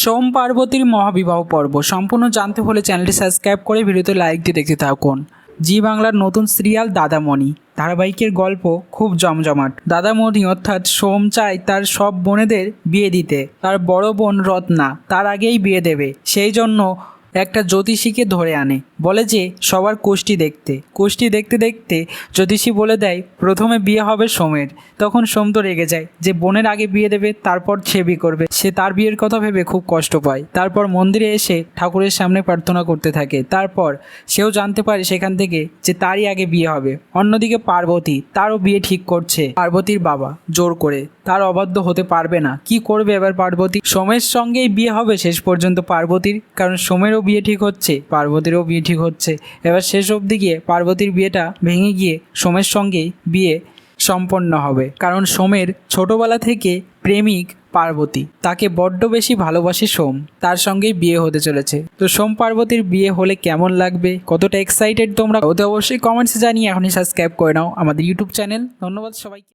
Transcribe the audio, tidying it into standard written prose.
সোম পার্বতীর মহাবিবাহ পর্ব সম্পূর্ণ জানতে হলে চ্যানেলটি সাবস্ক্রাইব করে ভিডিওতে লাইক দিয়ে দেখতে থাকুন। জি বাংলার নতুন সিরিয়াল দাদামণি ধারাবাহিকের গল্প খুব জমজমাট। দাদামণি অর্থাৎ সোম চায় তার সব বোনেদের বিয়ে দিতে, তার বড় বোন রত্না তার আগেই বিয়ে দেবে। সেই জন্য একটা জ্যোতিষীকে ধরে আনে, বলে যে সবার কুষ্টি দেখতে দেখতে জ্যোতিষী বলে দেয় প্রথমে বিয়ে হবে সোমের। তখন সোম তো রেগে যায় যে বোনের আগে বিয়ে দেবে, তারপর সে বিয়ে করবে। সে তার বিয়ের কথা ভেবে খুব কষ্ট পায়। তারপর মন্দিরে এসে ঠাকুরের সামনে প্রার্থনা করতে থাকে। তারপর সেও জানতে পারে সেখান থেকে যে তারই আগে বিয়ে হবে। অন্যদিকে পার্বতী তারও বিয়ে ঠিক করছে। পার্বতীর বাবা জোর করে, তার অবাধ্য হতে পারবে না। কি করবে এবার পার্বতী? সোমের সঙ্গেই বিয়ে হবে শেষ পর্যন্ত পার্বতীর, কারণ সোমেরও বিয়ে ঠিক হচ্ছে, পার্বতীরও বিয়ে ঠিক হচ্ছে। এবার শেষ অবধি গিয়ে পার্বতীর বিয়েটা ভেঙে গিয়ে সোমের সঙ্গেই বিয়ে সম্পন্ন হবে, কারণ সোমের ছোটবেলা থেকে প্রেমিক পার্বতী, তাকে বড্ড বেশি ভালোবাসে সোম, তার সঙ্গেই বিয়ে হতে চলেছে। তো সোম পার্বতীর বিয়ে হলে কেমন লাগবে, কতটা এক্সাইটেড তোমরা, ওতে অবশ্যই কমেন্টসে জানিয়ে এখনই সাবস্ক্রাইব করে নাও আমাদের ইউটিউব চ্যানেল। ধন্যবাদ সবাইকে।